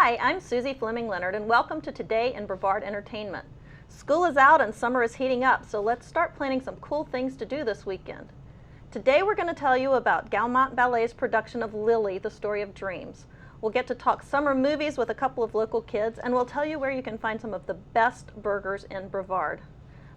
Hi, I'm Suzy Fleming Leonard, and welcome to Today in Brevard Entertainment. School is out and summer is heating up, so let's start planning some cool things to do this weekend. Today we're going to tell you about Galmont Ballet's production of Lily, the Story of Dreams. We'll get to talk summer movies with a couple of local kids, and we'll tell you where you can find some of the best burgers in Brevard.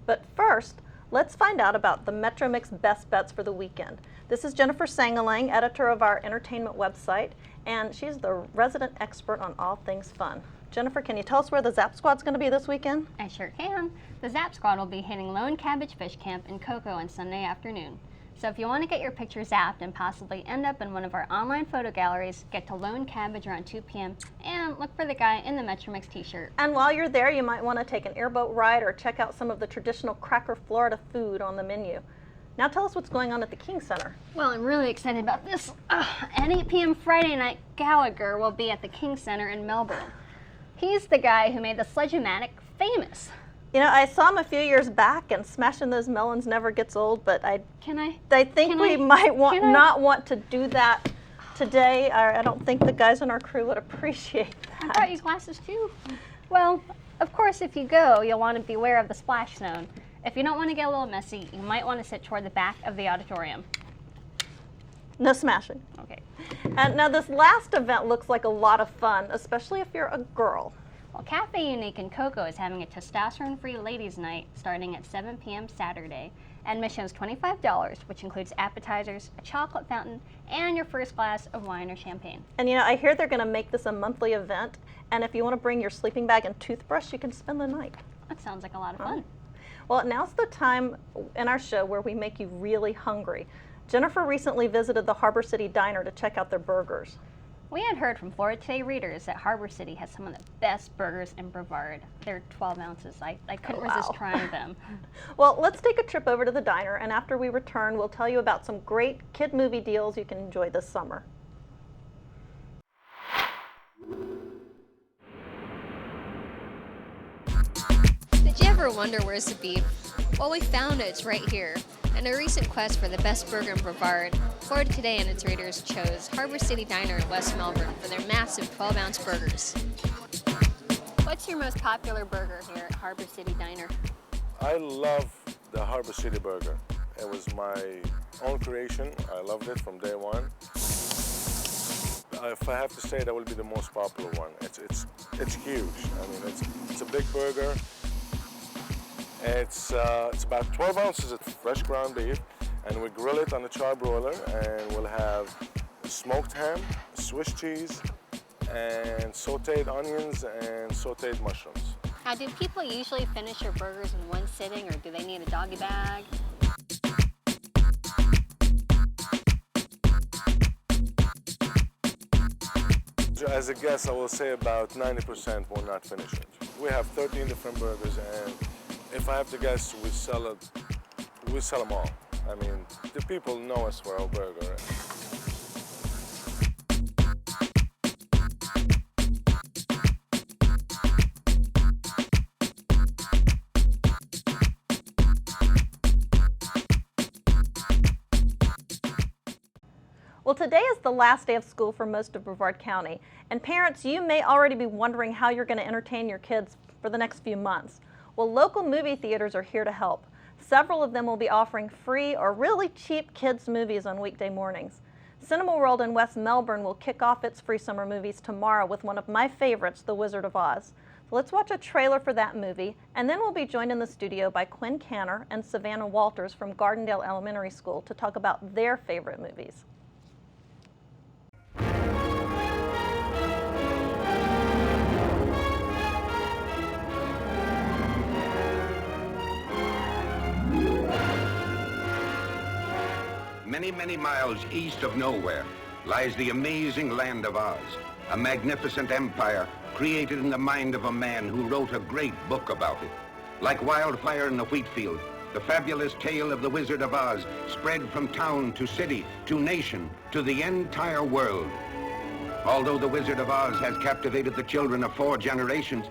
But first, let's find out about the Metromix Best Bets for the weekend. This is Jennifer Sangalang, editor of our entertainment website, and she's the resident expert on all things fun. Jennifer, can you tell us where the Zap Squad's going to be this weekend? I sure can. The Zap Squad will be hitting Lone Cabbage Fish Camp in Cocoa on Sunday afternoon. So if you want to get your picture zapped and possibly end up in one of our online photo galleries, get to Lone Cabbage around 2 p.m. and look for the guy in the Metromix t-shirt. And while you're there, you might want to take an airboat ride or check out some of the traditional Cracker, Florida food on the menu. Now tell us what's going on at the King Center. Well, I'm really excited about this. At 8 p.m. Friday night, Gallagher will be at the King Center in Melbourne. He's the guy who made the Sledge-O-Matic famous. You know, I saw him a few years back, and smashing those melons never gets old, but I think we might not want to do that today. I don't think the guys in our crew would appreciate that. I brought you glasses too. Well, of course, if you go, you'll want to beware of the splash zone. If you don't want to get a little messy, you might want to sit toward the back of the auditorium. No smashing. Okay. And now this last event looks like a lot of fun, especially if you're a girl. Well, Cafe Unique in Cocoa is having a testosterone-free ladies' night starting at 7 p.m. Saturday. Admission is $25, which includes appetizers, a chocolate fountain, and your first glass of wine or champagne. And you know, I hear they're going to make this a monthly event, and if you want to bring your sleeping bag and toothbrush, you can spend the night. That sounds like a lot of fun. Well, now's the time in our show where we make you really hungry. Jennifer recently visited the Harbor City Diner to check out their burgers. We had heard from Florida Today readers that Harbor City has some of the best burgers in Brevard. They're 12 ounces. I couldn't resist trying them. Well, let's take a trip over to the diner, and after we return, we'll tell you about some great kid movie deals you can enjoy this summer. Did you ever wonder where's the beef? Well, we found it. It's right here. In a recent quest for the best burger in Brevard, Florida Today and its readers chose Harbor City Diner in West Melbourne for their massive 12-ounce burgers. What's your most popular burger here at Harbor City Diner? I love the Harbor City burger. It was my own creation. I loved it from day one. If I have to say, that will be the most popular one. It's huge. I mean, it's a big burger. It's about 12 ounces of fresh ground beef, and we grill it on the char broiler, and we'll have smoked ham, Swiss cheese, and sauteed onions and sauteed mushrooms. Now, do people usually finish your burgers in one sitting, or do they need a doggy bag? As a guess, I will say about 90% will not finish it. We have 13 different burgers, and if I have to guess, we sell them all. I mean, the people know us for our burger. Well, today is the last day of school for most of Brevard County, and parents, you may already be wondering how you're going to entertain your kids for the next few months. Well, local movie theaters are here to help. Several of them will be offering free or really cheap kids' movies on weekday mornings. Cinema World in West Melbourne will kick off its free summer movies tomorrow with one of my favorites, The Wizard of Oz. So let's watch a trailer for that movie, and then we'll be joined in the studio by Quinn Canner and Savannah Walters from Gardendale Elementary School to talk about their favorite movies. Many, many miles east of nowhere lies the amazing land of Oz, a magnificent empire created in the mind of a man who wrote a great book about it. Like wildfire in the wheat field, the fabulous tale of the Wizard of Oz spread from town to city to nation to the entire world. Although the Wizard of Oz has captivated the children of 4 generations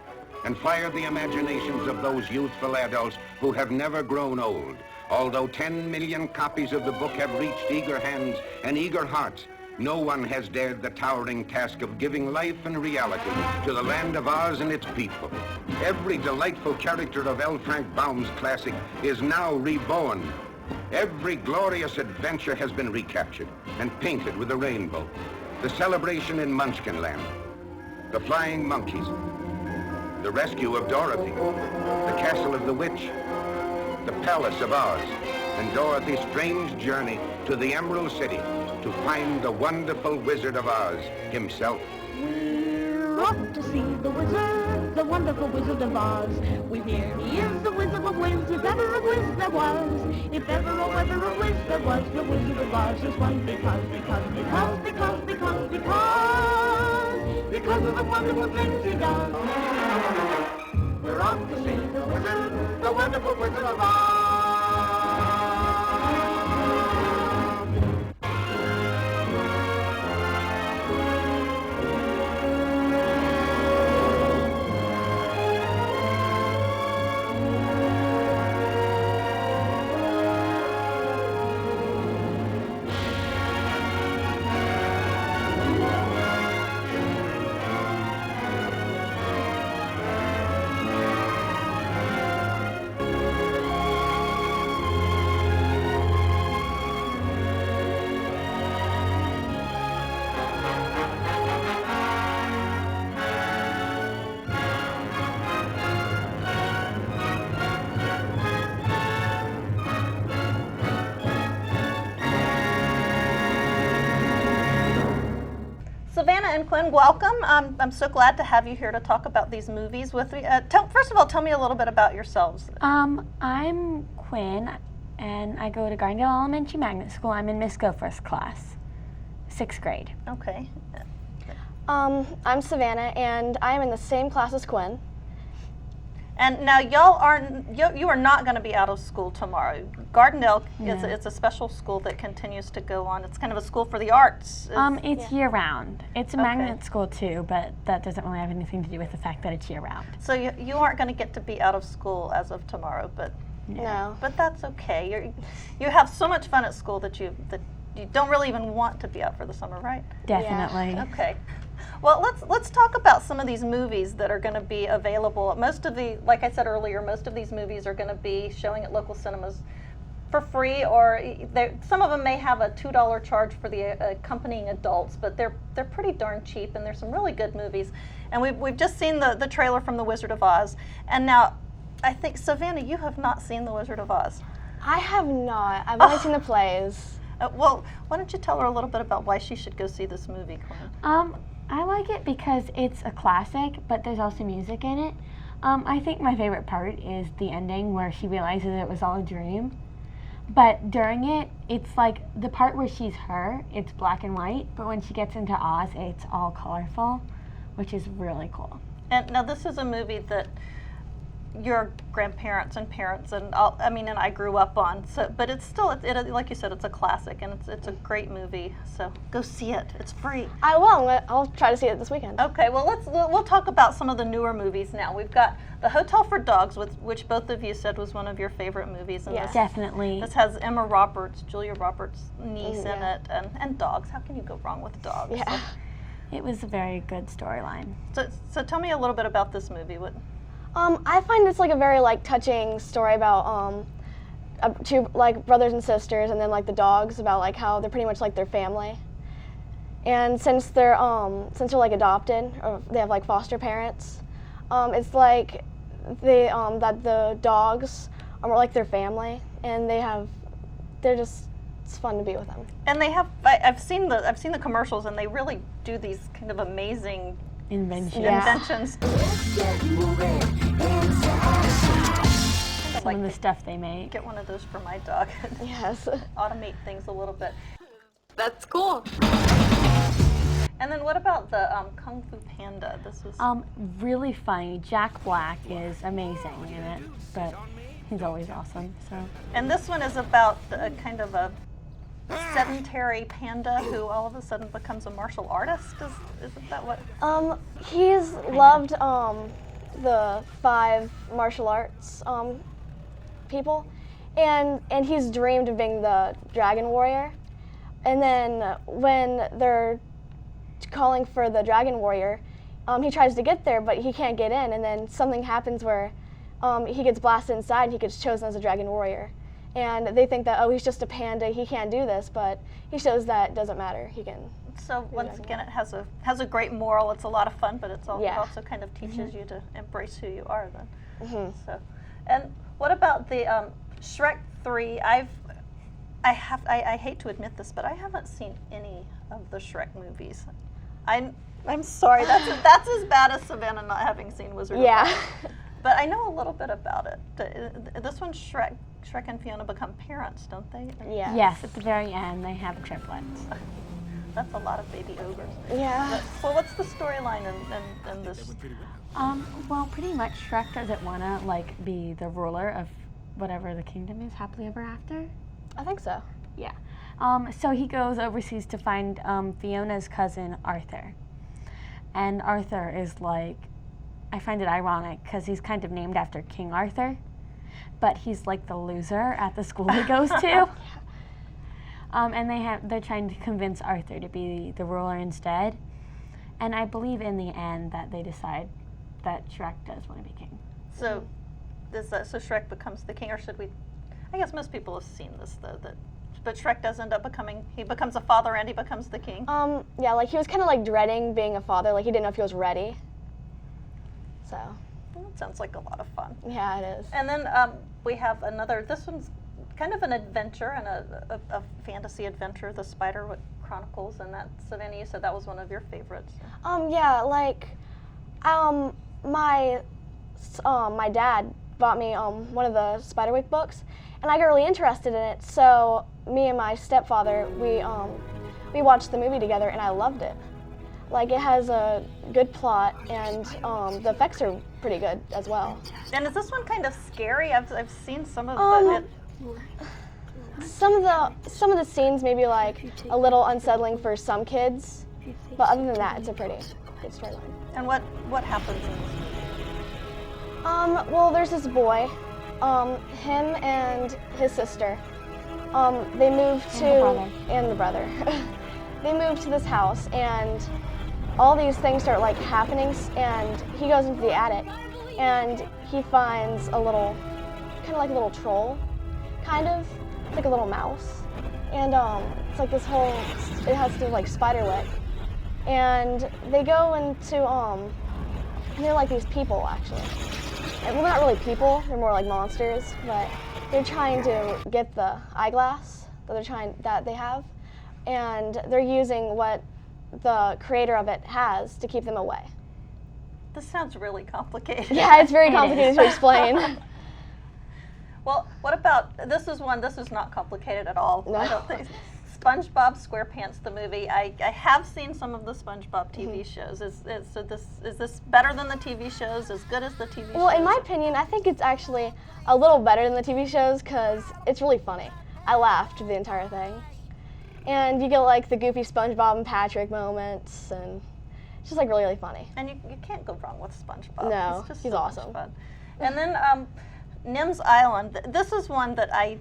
and fired the imaginations of those youthful adults who have never grown old, although 10 million copies of the book have reached eager hands and eager hearts, no one has dared the towering task of giving life and reality to the land of Oz and its people. Every delightful character of L. Frank Baum's classic is now reborn. Every glorious adventure has been recaptured and painted with a rainbow. The celebration in Munchkinland, the flying monkeys, the rescue of Dorothy, the castle of the witch, the palace of Oz, and Dorothy's strange journey to the Emerald City to find the wonderful Wizard of Oz himself. We're off to see the wizard, the wonderful Wizard of Oz. We hear he is the Wizard of Wiz, if ever a Wiz there was. If ever or ever a Wiz there was, the Wizard of Oz is one because of the wonderful things he does. We're off to see the wizard, the wonderful Wizard of Oz. Savannah and Quinn, welcome. I'm so glad to have you here to talk about these movies with me. First of all, tell me a little bit about yourselves. I'm Quinn, and I go to Gardendale Elementary Magnet School. I'm in Miss Gopher's class, 6th grade. Okay. I'm Savannah, and I am in the same class as Quinn. And now you are not going to be out of school tomorrow. Gardendale it's a special school that continues to go on. It's kind of a school for the arts. It's year round. It's a magnet school too, but that doesn't really have anything to do with the fact that it's year round. So you aren't going to get to be out of school as of tomorrow, but No. But that's okay. You have so much fun at school that you don't really even want to be out for the summer, right? Definitely. Okay. Well, let's talk about some of these movies that are going to be available. Like I said earlier, most of these movies are going to be showing at local cinemas for free, or some of them may have a $2 charge for the accompanying adults, but they're pretty darn cheap, and there's some really good movies. And we've just seen the trailer from The Wizard of Oz, and now I think, Savannah, you have not seen The Wizard of Oz. I have not. I've only seen the plays. Well, why don't you tell her a little bit about why she should go see this movie, Quinn? I like it because it's a classic, but there's also music in it. I think my favorite part is the ending where she realizes it was all a dream. But during it, it's like the part where she's her, it's black and white, but when she gets into Oz, it's all colorful, which is really cool. And now this is a movie that your grandparents and parents and I grew up on. So, but it's still, like you said, it's a classic, and it's a great movie. So go see it. It's free. I will. I'll try to see it this weekend. Okay. Well, we'll talk about some of the newer movies now. We've got The Hotel for Dogs, which both of you said was one of your favorite movies. And Yes. Definitely. This has Emma Roberts, Julia Roberts' niece in it, and dogs. How can you go wrong with dogs? Yeah. It was a very good storyline. So tell me a little bit about this movie. I find it's like a very touching story about two brothers and sisters, and then the dogs, about how they're pretty much like their family. And since they're adopted, or they have foster parents, it's like that the dogs are more like their family, and it's fun to be with them. And they have I've seen the commercials, and they really do these kind of amazing inventions. Some of the stuff they make. Get one of those for my dog. Yes. Automate things a little bit. That's cool. And then what about the Kung Fu Panda? This was Really funny. Jack Black is amazing in it, but he's always awesome. So. And this one is about a kind of a sedentary panda who all of a sudden becomes a martial artist. Isn't that what? He's loved the 5 martial arts people, and he's dreamed of being the Dragon Warrior, And then when they're calling for the Dragon Warrior, he tries to get there, but he can't get in. And then something happens where he gets blasted inside and he gets chosen as a Dragon Warrior. And they think that, oh, he's just a panda, he can't do this, but he shows that it doesn't matter, he can. So once again, it has a great moral. It's a lot of fun, but it also kind of teaches you to embrace who you are then. So, and what about the Shrek 3? I hate to admit this, but I haven't seen any of the Shrek movies. I'm sorry, that's as bad as Savannah not having seen Wizard of Oz. But I know a little bit about it. This one, Shrek and Fiona become parents, don't they? Yeah. Yes, at the very end they have triplets. That's a lot of baby ogres. Yeah. So what's the storyline in this? Well, pretty much Shrek doesn't want to like be the ruler of whatever the kingdom is, happily ever after. I think so. Yeah. So he goes overseas to find Fiona's cousin Arthur. And Arthur is like, I find it ironic because he's kind of named after King Arthur, but he's like the loser at the school he goes to. And they're trying to convince Arthur to be the ruler instead. And I believe in the end that they decide that Shrek does want to be king. So, so Shrek becomes the king, or should we? I guess most people have seen this though. But Shrek does end up he becomes a father and he becomes the king. Yeah, like he was kind of like dreading being a father. Like he didn't know if he was ready. So. Well, that sounds like a lot of fun. Yeah, it is. And then we have another. This one's kind of an adventure and a fantasy adventure, the Spider Chronicles, and that, Savannah, you said that was one of your favorites. Yeah, like, my dad bought me one of the Spiderwick books, and I got really interested in it. So me and my stepfather, we watched the movie together, and I loved it. Like, it has a good plot, and the effects are pretty good as well. And is this one kind of scary? I've seen some of the. Some of the scenes may be like a little unsettling for some kids, but other than that, it's a pretty good storyline. And what happens in this movie? Well, there's this boy, him and his sister. They moved to and the brother. They moved to this house, and all these things start like happening. And he goes into the attic, and he finds a little, kind of like a little troll. Kind of, it's like a little mouse, and it's like this whole, it has to do with like spiderwick, and they go into, and they're like these people actually, and, well, they're not really people, they're more like monsters, but they're trying to get the eyeglass that they have, and they're using what the creator of it has to keep them away. This sounds really complicated. Yeah, it's very complicated to explain. Well, what about, this is not complicated at all. No. I don't think. SpongeBob SquarePants, the movie. I have seen some of the SpongeBob TV shows. Is this better than the TV shows, as good as the TV shows? Well, in my opinion, I think it's actually a little better than the TV shows because it's really funny. I laughed the entire thing. And you get like the goofy SpongeBob and Patrick moments, and it's just like really, really funny. And you can't go wrong with SpongeBob. No, he's he's so awesome. much fun. And then Nim's Island. This is one that I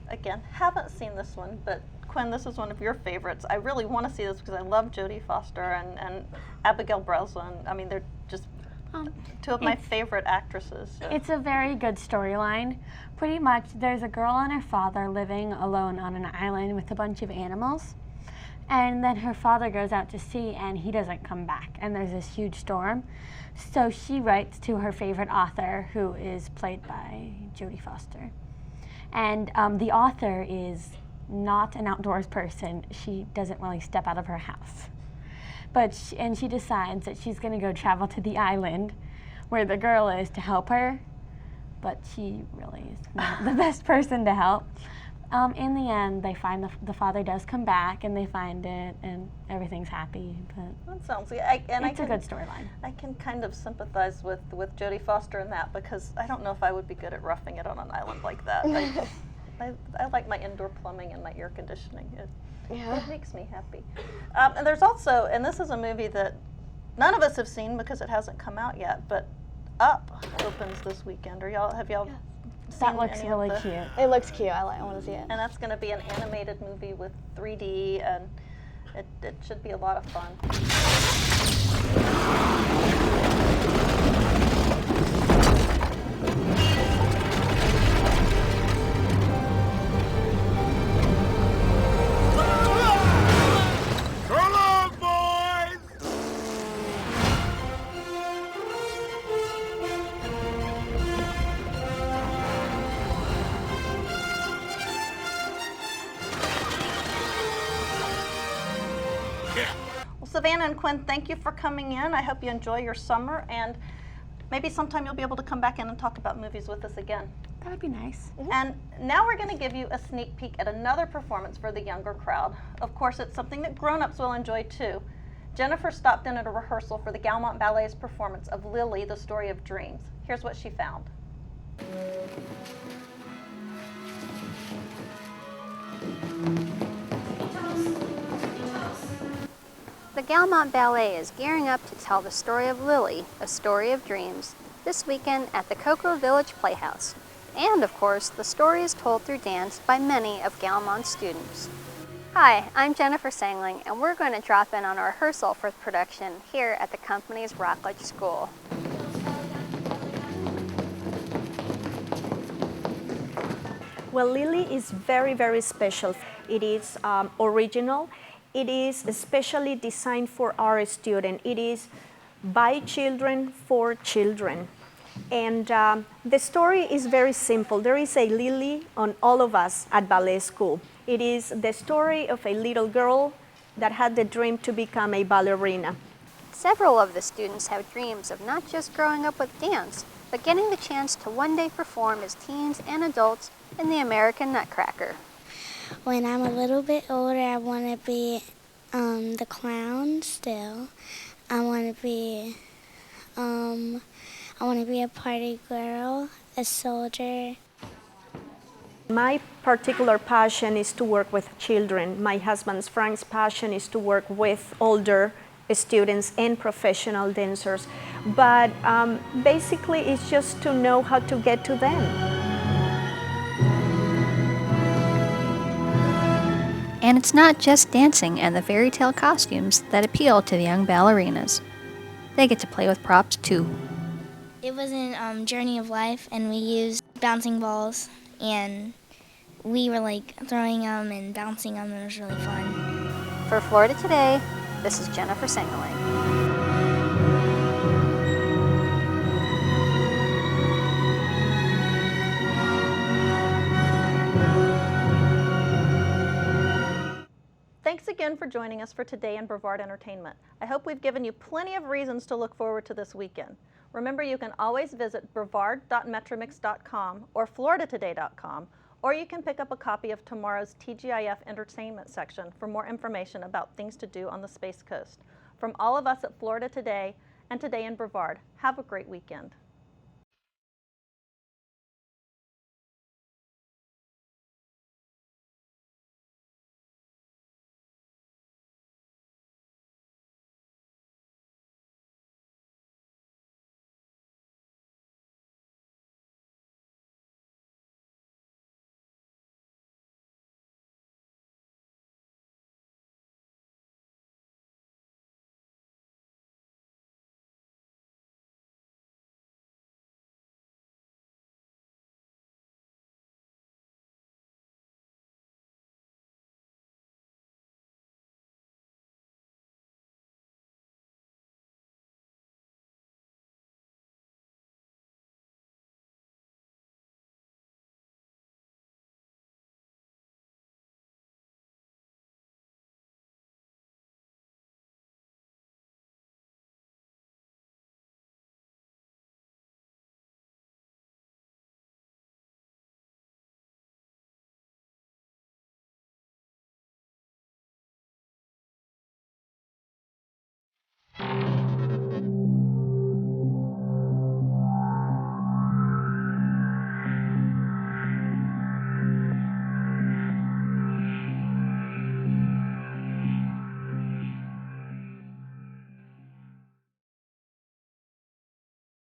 again haven't seen this one, but Quinn, this is one of your favorites. I really want to see this because I love Jodie Foster and Abigail Breslin. I mean, they're just two of my favorite actresses. So. It's a very good storyline. Pretty much, there's a girl and her father living alone on an island with a bunch of animals. And then her father goes out to sea and he doesn't come back. And there's this huge storm. So she writes to her favorite author, who is played by Jodie Foster. And the author is not an outdoors person. She doesn't really step out of her house. But she decides that she's going to go travel to the island where the girl is to help her. But she really is not the best person to help. In the end, they find the father does come back, and they find it, and everything's happy. But that sounds good. It's a good storyline. I can kind of sympathize with Jodie Foster in that because I don't know if I would be good at roughing it on an island like that. I like my indoor plumbing and my air conditioning. It makes me happy. And there's also, and this is a movie that none of us have seen because it hasn't come out yet, but Up opens this weekend. Have y'all That seen looks any really of the- cute. It looks cute. I want to see it. And that's going to be an animated movie with 3D, and it should be a lot of fun. So long, boys! Well, Savannah and Quinn, thank you for coming in. I hope you enjoy your summer, and maybe sometime you'll be able to come back in and talk about movies with us again. That would be nice. And now we're going to give you a sneak peek at another performance for the younger crowd. Of course, it's something that grown-ups will enjoy too. Jennifer stopped in at a rehearsal for the Galmont Ballet's performance of Lily, the Story of Dreams. Here's what she found. The Galmont Ballet is gearing up to tell the story of Lily, a story of dreams, this weekend at the Cocoa Village Playhouse. And of course, the story is told through dance by many of Galmont's students. Hi, I'm Jennifer Sangalang, and we're going to drop in on a rehearsal for the production here at the company's Rockledge School. Well, Lily is very, very special. It is original. It is especially designed for our student. It is by children for children. And the story is very simple. There is a Lily on all of us at ballet school. It is the story of a little girl that had the dream to become a ballerina. Several of the students have dreams of not just growing up with dance, but getting the chance to one day perform as teens and adults in the American Nutcracker. When I'm a little bit older, I want to be the clown still. I want to be a party girl, a soldier. My particular passion is to work with children. My husband's Frank's passion is to work with older students and professional dancers. But basically, it's just to know how to get to them. And it's not just dancing and the fairy tale costumes that appeal to the young ballerinas. They get to play with props too. It was in Journey of Life, and we used bouncing balls, and we were like throwing them and bouncing them, and it was really fun. For Florida Today, this is Jennifer Sangalang. Thanks again for joining us for Today in Brevard Entertainment. I hope we've given you plenty of reasons to look forward to this weekend. Remember, you can always visit brevard.metromix.com or floridatoday.com, or you can pick up a copy of tomorrow's TGIF Entertainment section for more information about things to do on the Space Coast. From all of us at Florida Today and Today in Brevard, have a great weekend.